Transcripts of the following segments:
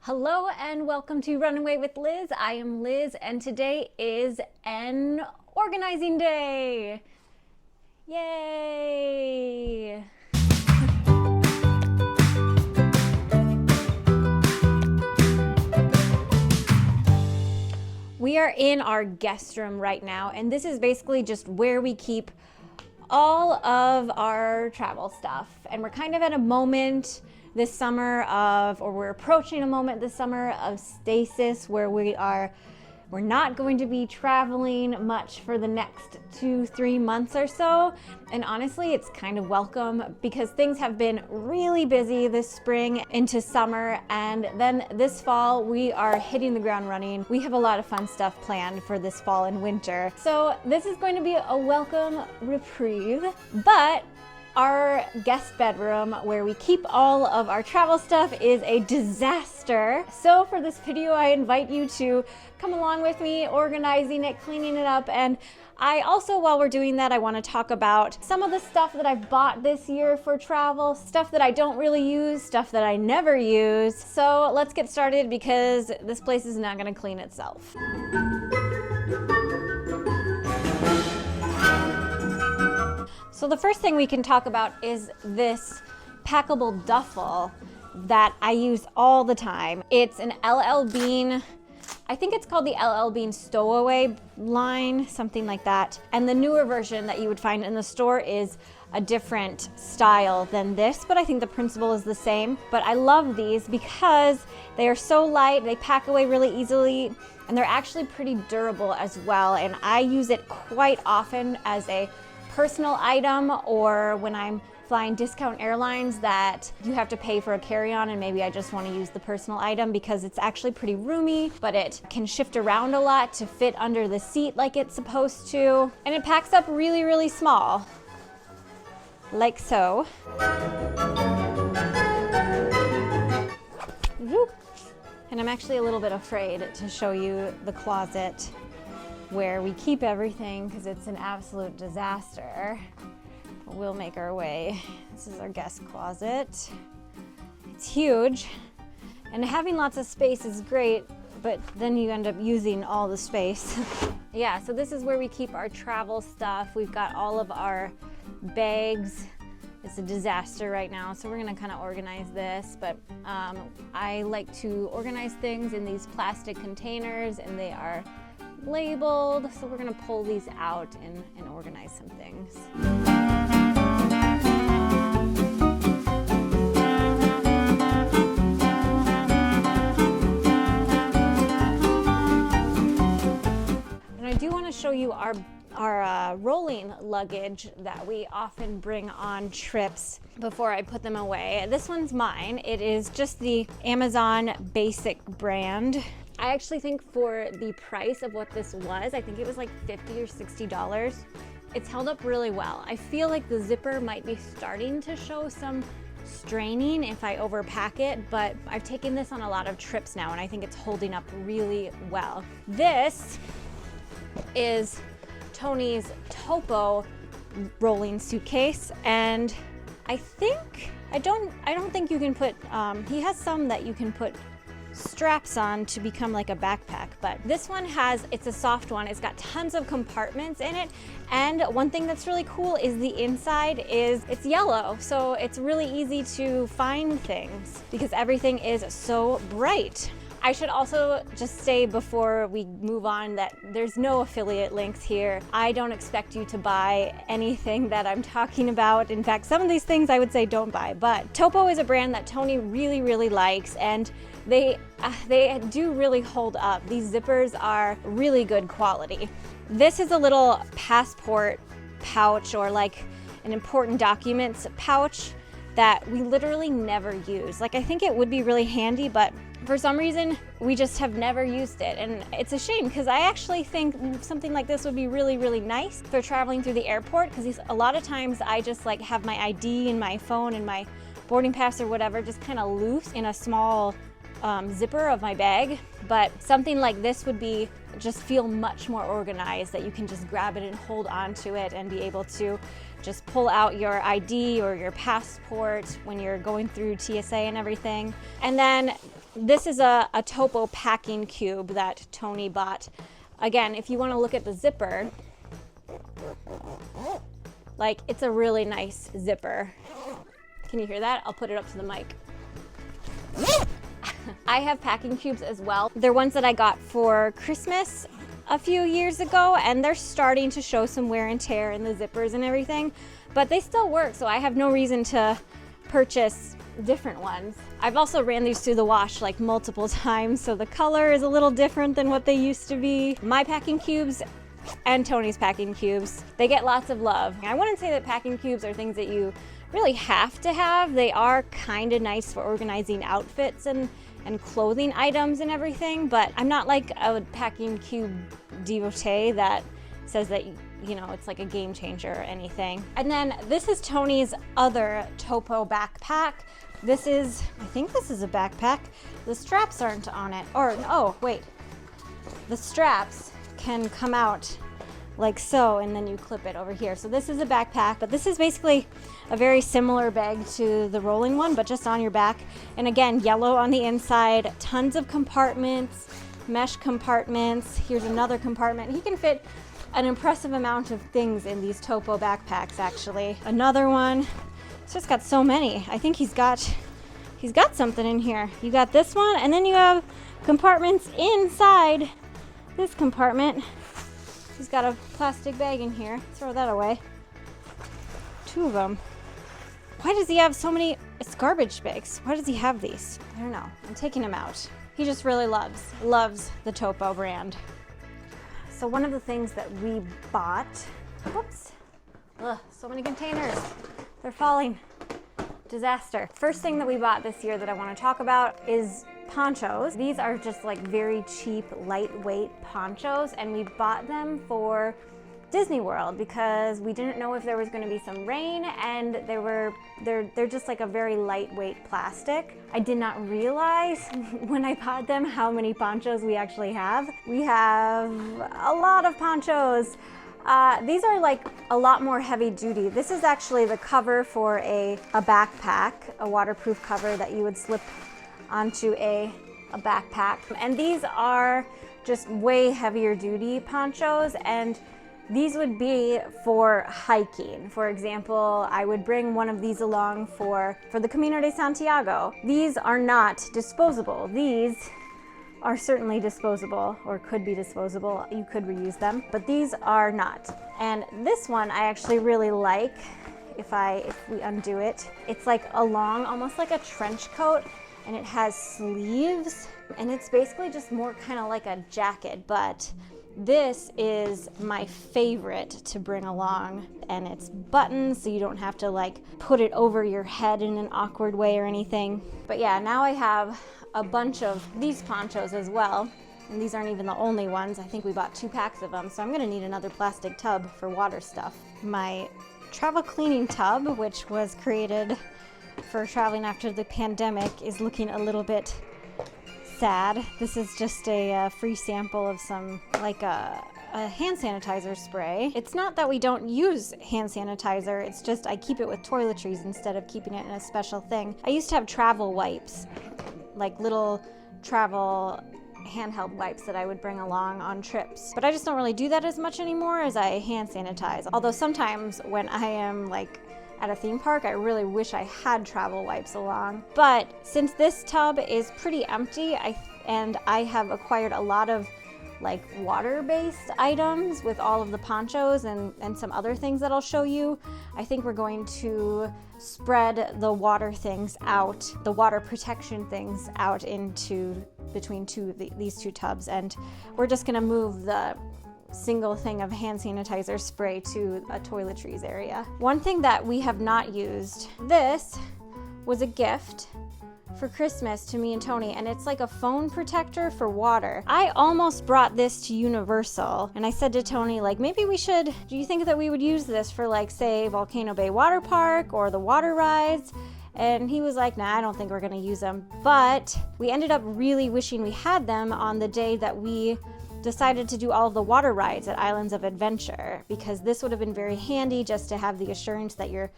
Hello and welcome to Runaway with Liz. I am Liz and today is an organizing day. Yay! We are in our guest room right now, and this is basically just where we keep all of our travel stuff. And we're kind of at a moment this summer we're approaching a moment this summer of stasis where we're not going to be traveling much for the next 2-3 months or so. And honestly, it's kind of welcome because things have been really busy this spring into summer. And then this fall, we are hitting the ground running. We have a lot of fun stuff planned for this fall and winter. So this is going to be a welcome reprieve, but our guest bedroom where we keep all of our travel stuff is a disaster. So for this video, I invite you to come along with me, organizing it, cleaning it up. And I also, while we're doing that, I want to talk about some of the stuff that I've bought this year for travel, stuff that I don't really use, stuff that I never use. So let's get started because this place is not going to clean itself. So the first thing we can talk about is this packable duffel that I use all the time. It's an LL Bean, I think it's called the LL Bean Stowaway line, something like that. And the newer version that you would find in the store is a different style than this, but I think the principle is the same. But I love these because they are so light, they pack away really easily, and they're actually pretty durable as well. And I use it quite often as a personal item, or when I'm flying discount airlines that you have to pay for a carry-on and maybe I just want to use the personal item because it's actually pretty roomy, but it can shift around a lot to fit under the seat like it's supposed to. And it packs up really, really small, like so. And I'm actually a little bit afraid to show you the closet where we keep everything because it's an absolute disaster. But we'll make our way. This is our guest closet. It's huge, and having lots of space is great, but then you end up using all the space. Yeah, so this is where we keep our travel stuff. We've got all of our bags. It's a disaster right now, so we're gonna kind of organize this, but I like to organize things in these plastic containers, and they are labeled, so we're going to pull these out and organize some things. And I do want to show you our rolling luggage that we often bring on trips before I put them away. This one's mine. It is just the Amazon Basic brand. I actually think for the price of what this was, I think it was like $50 or $60. It's held up really well. I feel like the zipper might be starting to show some straining if I overpack it, but I've taken this on a lot of trips now and I think it's holding up really well. This is Tony's Topo rolling suitcase, and I don't think you can put, he has some that you can put straps on to become like a backpack, but this one it's a soft one. It's got tons of compartments in it, and one thing that's really cool is the inside it's yellow, so it's really easy to find things because everything is so bright. I should also just say before we move on that there's no affiliate links here. I don't expect you to buy anything that I'm talking about. In fact, some of these things I would say don't buy, but Topo is a brand that Tony really, really likes, and they do really hold up. These zippers are really good quality. This is a little passport pouch, or like an important documents pouch that we literally never use. Like, I think it would be really handy, but for some reason we just have never used it, and it's a shame because I actually think something like this would be really, really nice for traveling through the airport, because a lot of times I just like have my ID and my phone and my boarding pass or whatever just kind of loose in a small zipper of my bag, but something like this would be just feel much more organized, that you can just grab it and hold on to it and be able to just pull out your ID or your passport when you're going through TSA and everything. And then This is a Topo packing cube that Tony bought. Again, if you want to look at the zipper, like, it's a really nice zipper. Can you hear that? I'll put it up to the mic. I have packing cubes as well. They're ones that I got for Christmas a few years ago, and they're starting to show some wear and tear in the zippers and everything, but they still work, so I have no reason to purchase different ones. I've also ran these through the wash like multiple times, so the color is a little different than what they used to be. My packing cubes and Tony's packing cubes, they get lots of love. I wouldn't say that packing cubes are things that you really have to have. They are kind of nice for organizing outfits and clothing items and everything, but I'm not like a packing cube devotee that says that, you know, it's like a game changer or anything. And then this is Tony's other Topo backpack. This is, I think this is a backpack. The straps aren't on it, or, oh, wait. The straps can come out like so, and then you clip it over here. So this is a backpack, but this is basically a very similar bag to the rolling one, but just on your back. And again, yellow on the inside, tons of compartments, mesh compartments. Here's another compartment. He can fit an impressive amount of things in these Topo backpacks, actually. Another one. It's just got so many. I think he's got something in here. You got this one, and then you have compartments inside this compartment. He's got a plastic bag in here. Throw that away. 2 of them. Why does he have so many? It's garbage bags. Why does he have these? I don't know. I'm taking him out. He just really loves the Topo brand. So one of the things that we bought, whoops, so many containers. They're falling. Disaster. First thing that we bought this year that I want to talk about is ponchos. These are just like very cheap, lightweight ponchos, and we bought them for Disney World because we didn't know if there was going to be some rain, and they're just like a very lightweight plastic. I did not realize when I bought them how many ponchos we actually have. We have a lot of ponchos. These are like a lot more heavy duty. This is actually the cover for a backpack, a waterproof cover that you would slip onto a backpack. And these are just way heavier duty ponchos, and these would be for hiking. For example, I would bring one of these along for the Camino de Santiago. These are not disposable. These are certainly disposable, or could be disposable. You could reuse them, but these are not. And this one I actually really like. If we undo it, it's like a long, almost like a trench coat, and it has sleeves, and it's basically just more kind of like a jacket, but this is my favorite to bring along, and it's buttons, so you don't have to like put it over your head in an awkward way or anything. But yeah, now I have a bunch of these ponchos as well, and these aren't even the only ones. I think we bought 2 packs of them, so I'm gonna need another plastic tub for water stuff. My travel cleaning tub, which was created for traveling after the pandemic, is looking a little bit sad. This is just a free sample of some, like a hand sanitizer spray. It's not that we don't use hand sanitizer, it's just I keep it with toiletries instead of keeping it in a special thing. I used to have travel wipes, like little travel handheld wipes that I would bring along on trips. But I just don't really do that as much anymore as I hand sanitize. Although sometimes when I am like at a theme park, I really wish I had travel wipes along. But since this tub is pretty empty, and I have acquired a lot of like water-based items with all of the ponchos and some other things that I'll show you, I think we're going to spread the water things out, the water protection things out into between these 2 tubs, and we're just gonna move the single thing of hand sanitizer spray to a toiletries area. One thing that we have not used, this was a gift for Christmas to me and Tony, and it's like a phone protector for water. I almost brought this to Universal, and I said to Tony, like, maybe we should, do you think that we would use this for like, say, Volcano Bay Water Park or the water rides? And he was like, nah, I don't think we're gonna use them. But we ended up really wishing we had them on the day that we decided to do all of the water rides at Islands of Adventure, because this would have been very handy just to have the assurance that you're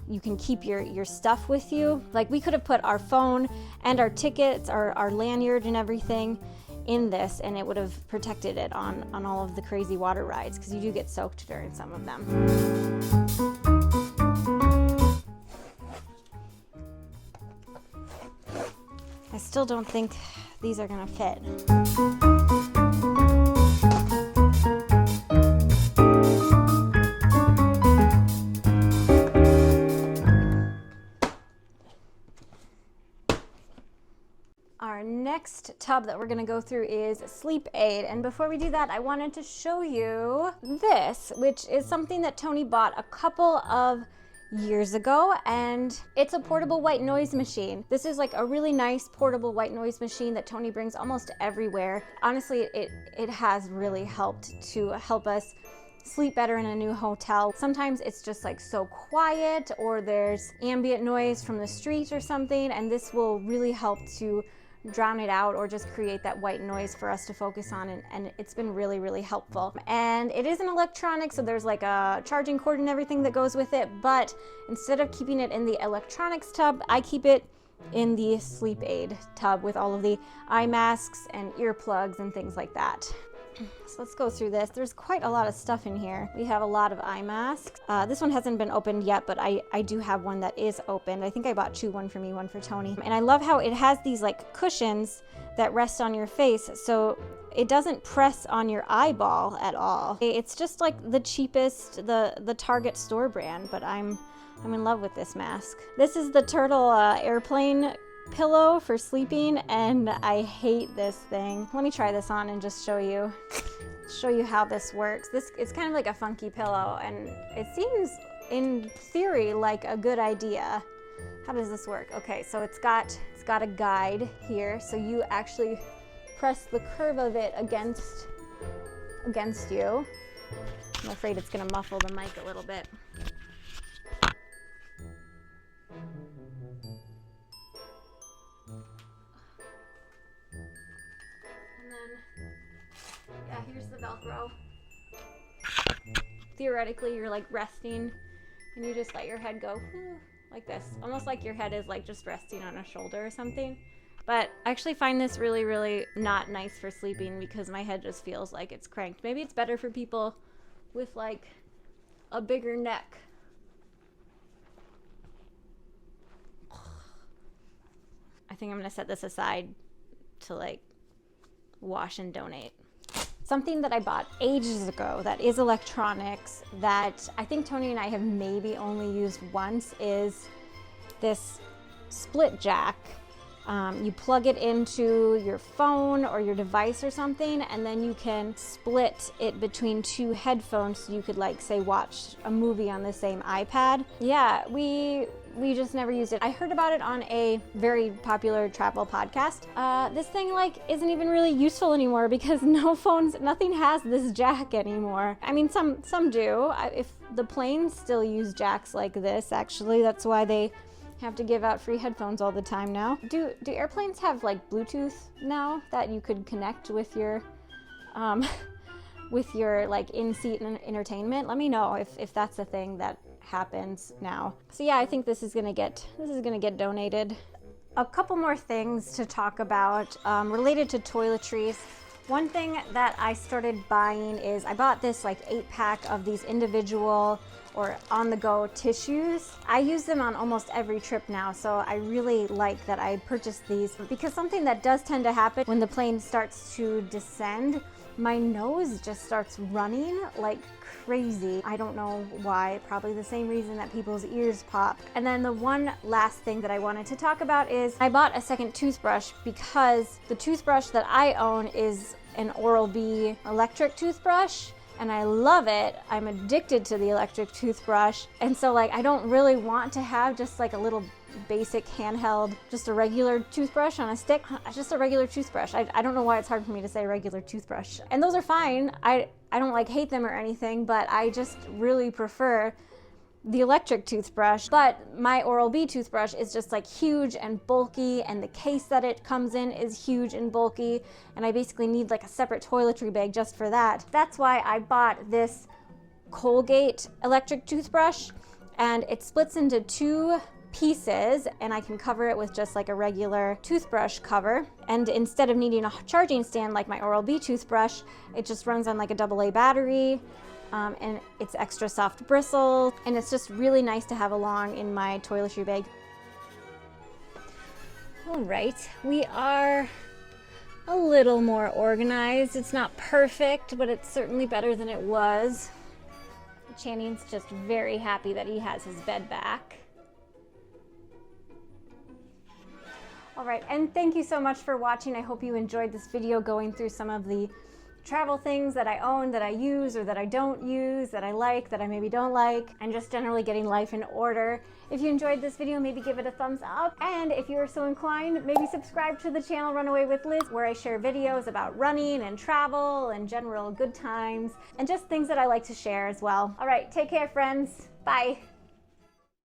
you can keep your stuff with you. Like we could have put our phone and our tickets, our lanyard and everything in this, and it would have protected it on all of the crazy water rides, because you do get soaked during some of them. I still don't think these are gonna fit. Our next tub that we're gonna go through is Sleep Aid. And before we do that, I wanted to show you this, which is something that Tony bought a couple of years ago, and it's a portable white noise machine. This is like a really nice portable white noise machine that Tony brings almost everywhere. Honestly, it has really helped us sleep better in a new hotel. Sometimes it's just like so quiet, or there's ambient noise from the street or something, and this will really help to drown it out or just create that white noise for us to focus on, and it's been really, really helpful. And it is an electronic, so there's like a charging cord and everything that goes with it, but instead of keeping it in the electronics tub, I keep it in the Sleep Aid tub with all of the eye masks and earplugs and things like that. So let's go through this. There's quite a lot of stuff in here. We have a lot of eye masks. This one hasn't been opened yet, but I do have one that is opened. I think I bought two, one for me, one for Tony. And I love how it has these like cushions that rest on your face, so it doesn't press on your eyeball at all. It's just like the cheapest, the Target store brand, but I'm in love with this mask. This is the turtle airplane pillow for sleeping, and I hate this thing. Let me try this on and just show you how this works. It's kind of like a funky pillow, and it seems in theory like a good idea. How does this work? Okay, so it's got a guide here, so you actually press the curve of it against you. I'm afraid it's gonna muffle the mic a little bit. Yeah, here's the Velcro. Theoretically, you're like resting, and you just let your head go like this, almost like your head is like just resting on a shoulder or something. But I actually find this really, really not nice for sleeping, because my head just feels like it's cranked. Maybe it's better for people with like a bigger neck. I think I'm gonna set this aside to like wash and donate. Something that I bought ages ago that is electronics that I think Tony and I have maybe only used once is this split jack. You plug it into your phone or your device or something, and then you can split it between two headphones, so you could like say watch a movie on the same iPad. Yeah, we just never used it. I heard about it on a very popular travel podcast. This thing like isn't even really useful anymore, because nothing has this jack anymore. I mean, some do. If the planes still use jacks like this, actually, that's why they have to give out free headphones all the time now. Do airplanes have like Bluetooth now that you could connect with your like in-seat entertainment? Let me know if that's a thing that happens now. So yeah, I think this is gonna get donated. A couple more things to talk about related to toiletries. One thing that I started buying is I bought this like 8-pack of these individual or on-the-go tissues. I use them on almost every trip now, so I really like that I purchased these, because something that does tend to happen when the plane starts to descend, my nose just starts running like crazy. I don't know why, probably the same reason that people's ears pop. And then the one last thing that I wanted to talk about is I bought a second toothbrush, because the toothbrush that I own is an Oral-B electric toothbrush, and I love it. I'm addicted to the electric toothbrush, and so like I don't really want to have just like a little basic handheld, just a regular toothbrush on a stick, just a regular toothbrush. I don't know why it's hard for me to say regular toothbrush. And those are fine. I don't like hate them or anything, but I just really prefer the electric toothbrush. But my Oral-B toothbrush is just like huge and bulky, and the case that it comes in is huge and bulky, and I basically need like a separate toiletry bag just for that. That's why I bought this Colgate electric toothbrush, and it splits into 2 pieces, and I can cover it with just like a regular toothbrush cover. And instead of needing a charging stand like my Oral-B toothbrush, it just runs on like a AA battery, and it's extra soft bristles, and it's just really nice to have along in my toiletry bag. All right, we are a little more organized. It's not perfect, but it's certainly better than it was. Channing's just very happy that he has his bed back. All right, and thank you so much for watching. I hope you enjoyed this video going through some of the travel things that I own, that I use, or that I don't use, that I like, that I maybe don't like, and just generally getting life in order. If you enjoyed this video, maybe give it a thumbs up, and if you are so inclined, maybe subscribe to the channel Runaway with Liz, where I share videos about running and travel and general good times, and just things that I like to share as well. All right, take care, friends. Bye.